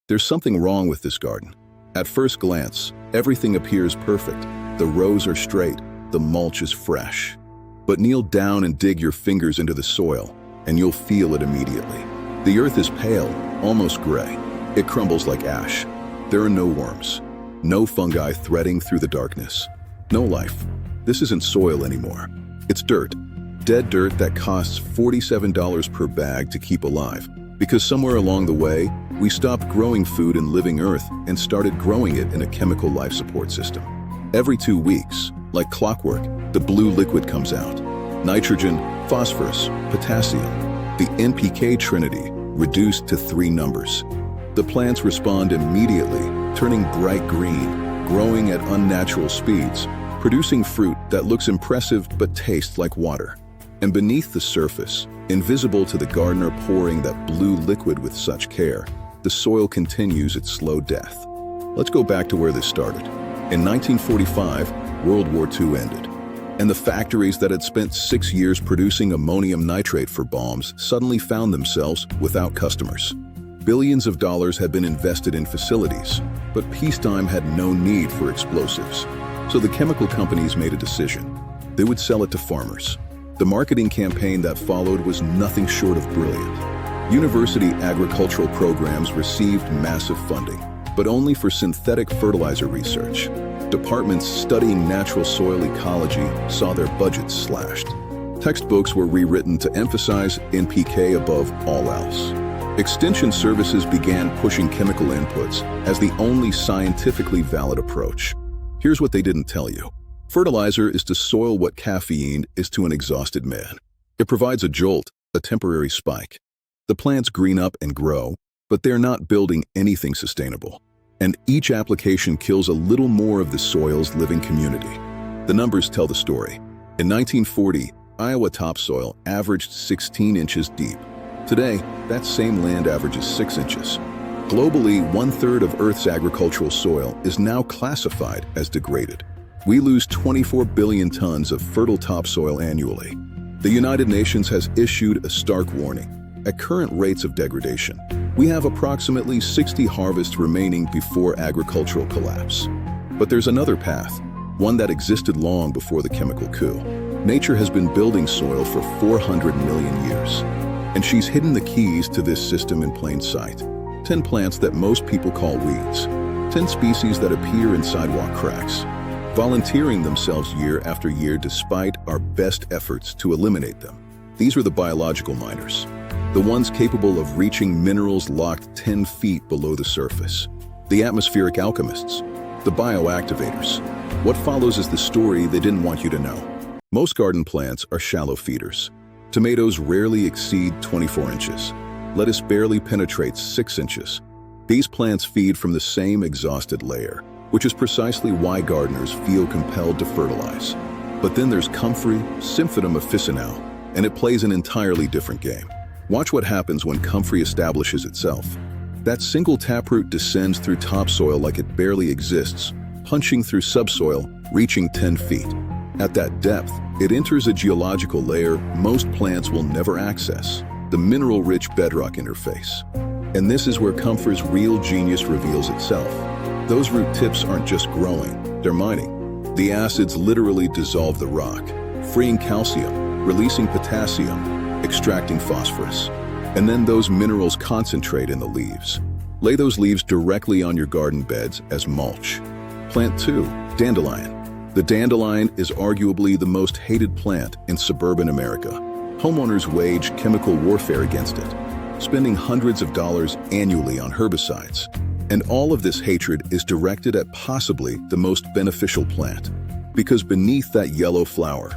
There's something wrong with this garden. At first glance, everything appears perfect. The rows are straight, the mulch is fresh. But kneel down and dig your fingers into the soil, and you'll feel it immediately. The earth is pale, almost gray. It crumbles like ash. There are no worms, no fungi threading through the darkness. No life. This isn't soil anymore. It's dirt. Dead dirt that costs $47 per bag to keep alive. Because somewhere along the way, we stopped growing food in living earth and started growing it in a chemical life support system. Every 2 weeks, like clockwork, the blue liquid comes out. Nitrogen, phosphorus, potassium, the NPK trinity reduced to 3 numbers. The plants respond immediately, turning bright green, growing at unnatural speeds, producing fruit that looks impressive but tastes like water. And beneath the surface, invisible to the gardener pouring that blue liquid with such care, the soil continues its slow death. Let's go back to where this started. In 1945, World War II ended, and the factories that had spent 6 years producing ammonium nitrate for bombs suddenly found themselves without customers. Billions of dollars had been invested in facilities, but peacetime had no need for explosives. So the chemical companies made a decision. They would sell it to farmers. The marketing campaign that followed was nothing short of brilliant. University agricultural programs received massive funding, but only for synthetic fertilizer research. Departments studying natural soil ecology saw their budgets slashed. Textbooks were rewritten to emphasize NPK above all else. Extension services began pushing chemical inputs as the only scientifically valid approach. Here's what they didn't tell you. Fertilizer is to soil what caffeine is to an exhausted man. It provides a jolt, a temporary spike. The plants green up and grow, but they're not building anything sustainable. And each application kills a little more of the soil's living community. The numbers tell the story. In 1940, Iowa topsoil averaged 16 inches deep. Today, that same land averages 6 inches. Globally, 1/3 of Earth's agricultural soil is now classified as degraded. We lose 24 billion tons of fertile topsoil annually. The United Nations has issued a stark warning. At current rates of degradation, we have approximately 60 harvests remaining before agricultural collapse. But there's another path, one that existed long before the chemical coup. Nature has been building soil for 400 million years, and she's hidden the keys to this system in plain sight. 10 plants that most people call weeds, 10 species that appear in sidewalk cracks, volunteering themselves year after year despite our best efforts to eliminate them. These are the biological miners, the ones capable of reaching minerals locked 10 feet below the surface. The atmospheric alchemists, the bioactivators. What follows is the story they didn't want you to know. Most garden plants are shallow feeders. Tomatoes rarely exceed 24 inches. Lettuce barely penetrates 6 inches. These plants feed from the same exhausted layer, which is precisely why gardeners feel compelled to fertilize. But then there's comfrey, Symphytum officinale, and it plays an entirely different game. Watch what happens when comfrey establishes itself. That single taproot descends through topsoil like it barely exists, punching through subsoil, reaching 10 feet. At that depth, it enters a geological layer most plants will never access, the mineral-rich bedrock interface. And this is where comfrey's real genius reveals itself. Those root tips aren't just growing, they're mining. The acids literally dissolve the rock, freeing calcium, releasing potassium, extracting phosphorus. And then those minerals concentrate in the leaves. Lay those leaves directly on your garden beds as mulch. Plant 2, dandelion. The dandelion is arguably the most hated plant in suburban America. Homeowners wage chemical warfare against it, spending hundreds of dollars annually on herbicides. And all of this hatred is directed at possibly the most beneficial plant. Because beneath that yellow flower,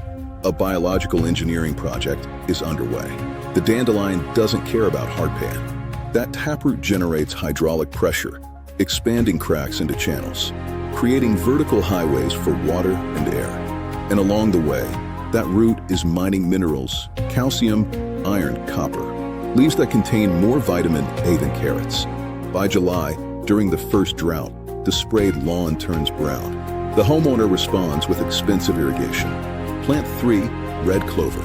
a biological engineering project is underway. The dandelion doesn't care about hardpan. That taproot generates hydraulic pressure, expanding cracks into channels, creating vertical highways for water and air. And along the way, that root is mining minerals, calcium, iron, copper, leaves that contain more vitamin A than carrots. By July, during the first drought, the sprayed lawn turns brown. The homeowner responds with expensive irrigation. Plant 3, red clover.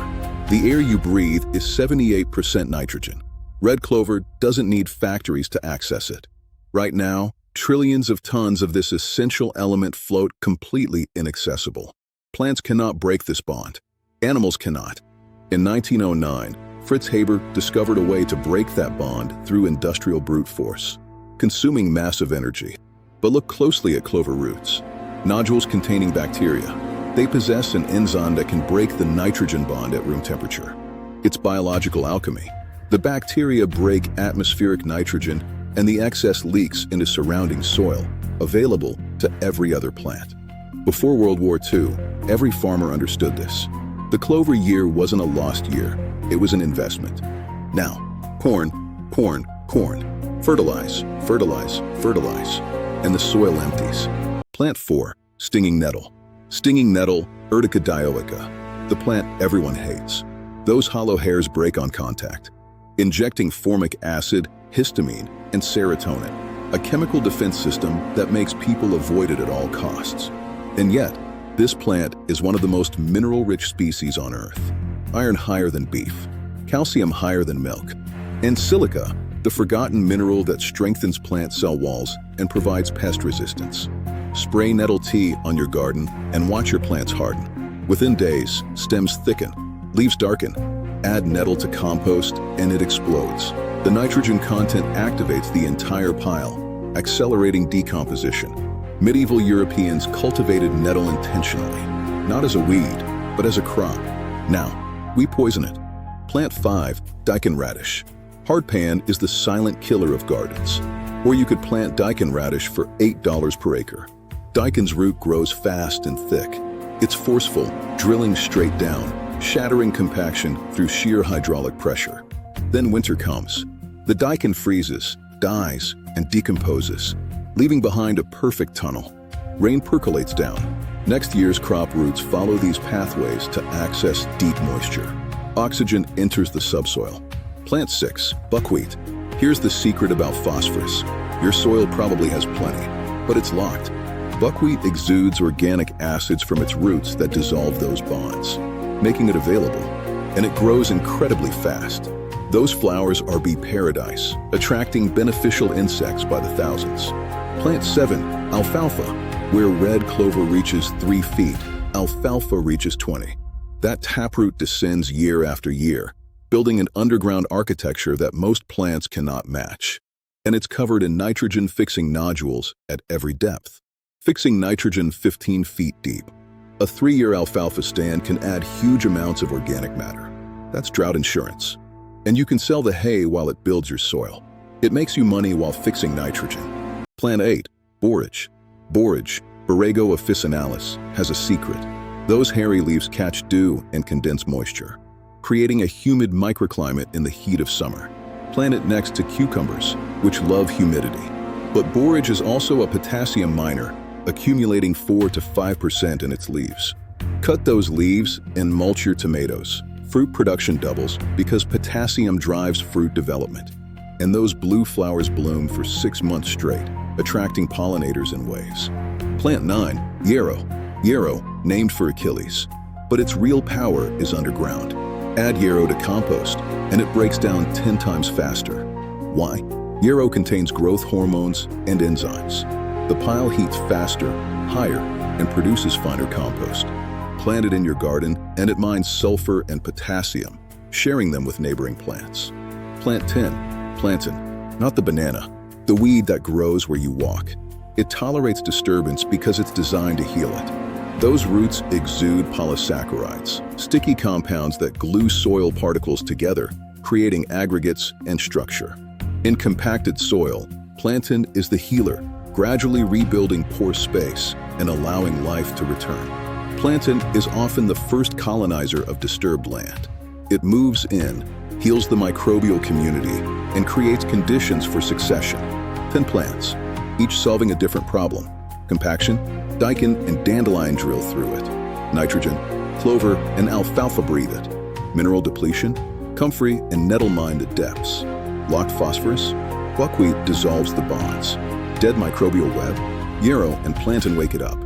The air you breathe is 78% nitrogen. Red clover doesn't need factories to access it. Right now, trillions of tons of this essential element float completely inaccessible. Plants cannot break this bond. Animals cannot. In 1909, Fritz Haber discovered a way to break that bond through industrial brute force, consuming massive energy. But look closely at clover roots. Nodules containing bacteria. They possess an enzyme that can break the nitrogen bond at room temperature. It's biological alchemy. The bacteria break atmospheric nitrogen and the excess leaks into surrounding soil, available to every other plant. Before World War II, every farmer understood this. The clover year wasn't a lost year, it was an investment. Now, corn, corn, corn. Fertilize, fertilize, fertilize. And the soil empties. Plant 4, stinging nettle. Stinging nettle, Urtica dioica, the plant everyone hates. Those hollow hairs break on contact, injecting formic acid, histamine, and serotonin, a chemical defense system that makes people avoid it at all costs. And yet, this plant is one of the most mineral-rich species on Earth. Iron higher than beef, calcium higher than milk, and silica, the forgotten mineral that strengthens plant cell walls and provides pest resistance. Spray nettle tea on your garden and watch your plants harden. Within days, stems thicken, leaves darken. Add nettle to compost and it explodes. The nitrogen content activates the entire pile, accelerating decomposition. Medieval Europeans cultivated nettle intentionally, not as a weed, but as a crop. Now, we poison it. Plant 5, daikon radish. Hardpan is the silent killer of gardens. Or you could plant daikon radish for $8 per acre. Daikon's root grows fast and thick. It's forceful, drilling straight down, shattering compaction through sheer hydraulic pressure. Then winter comes. The daikon freezes, dies, and decomposes, leaving behind a perfect tunnel. Rain percolates down. Next year's crop roots follow these pathways to access deep moisture. Oxygen enters the subsoil. Plant 6, buckwheat. Here's the secret about phosphorus. Your soil probably has plenty, but it's locked. Buckwheat exudes organic acids from its roots that dissolve those bonds, making it available, and it grows incredibly fast. Those flowers are bee paradise, attracting beneficial insects by the thousands. Plant 7, alfalfa. Where red clover reaches 3 feet, alfalfa reaches 20. That taproot descends year after year, building an underground architecture that most plants cannot match. And it's covered in nitrogen-fixing nodules at every depth, fixing nitrogen 15 feet deep. A 3-year alfalfa stand can add huge amounts of organic matter. That's drought insurance. And you can sell the hay while it builds your soil. It makes you money while fixing nitrogen. Plant 8, borage. Borage, Borrego officinalis, has a secret. Those hairy leaves catch dew and condense moisture, creating a humid microclimate in the heat of summer. Plant it next to cucumbers, which love humidity. But borage is also a potassium miner, accumulating 4 to 5% in its leaves. Cut those leaves and mulch your tomatoes. Fruit production doubles because potassium drives fruit development. And those blue flowers bloom for 6 months straight, attracting pollinators in waves. Plant 9, yarrow. Yarrow, named for Achilles, but its real power is underground. Add yarrow to compost, and it breaks down 10 times faster. Why? Yarrow contains growth hormones and enzymes. The pile heats faster, higher, and produces finer compost. Plant it in your garden, and it mines sulfur and potassium, sharing them with neighboring plants. Plant 10, plantain, not the banana, the weed that grows where you walk. It tolerates disturbance because it's designed to heal it. Those roots exude polysaccharides, sticky compounds that glue soil particles together, creating aggregates and structure. In compacted soil, plantain is the healer, gradually rebuilding pore space and allowing life to return. Plantain is often the first colonizer of disturbed land. It moves in, heals the microbial community, and creates conditions for succession. 10 plants, each solving a different problem. Compaction, daikon and dandelion drill through it. Nitrogen, clover and alfalfa breathe it. Mineral depletion, comfrey and nettle mine the depths. Locked phosphorus, buckwheat dissolves the bonds. Dead microbial web, yarrow and plantain wake it up.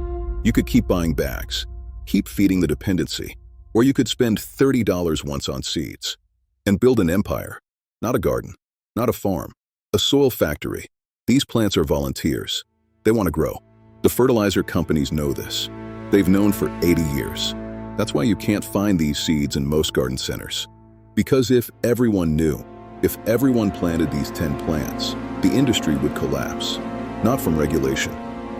You could keep buying bags, keep feeding the dependency, or you could spend $30 once on seeds and build an empire, not a garden, not a farm, a soil factory, These plants are volunteers. They want to grow. The fertilizer companies know this. They've known for 80 years. That's why you can't find these seeds in most garden centers. Because if everyone knew, if everyone planted these 10 plants, the industry would collapse. Not from regulation,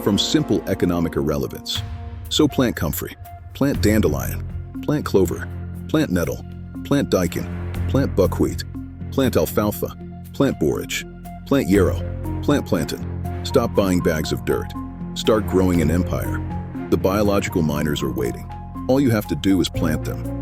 from simple economic irrelevance. So plant comfrey, plant dandelion, plant clover, plant nettle, plant daikon, plant buckwheat, plant alfalfa, plant borage, plant yarrow, plant plantain. Stop buying bags of dirt. Start growing an empire. The biological miners are waiting. All you have to do is plant them.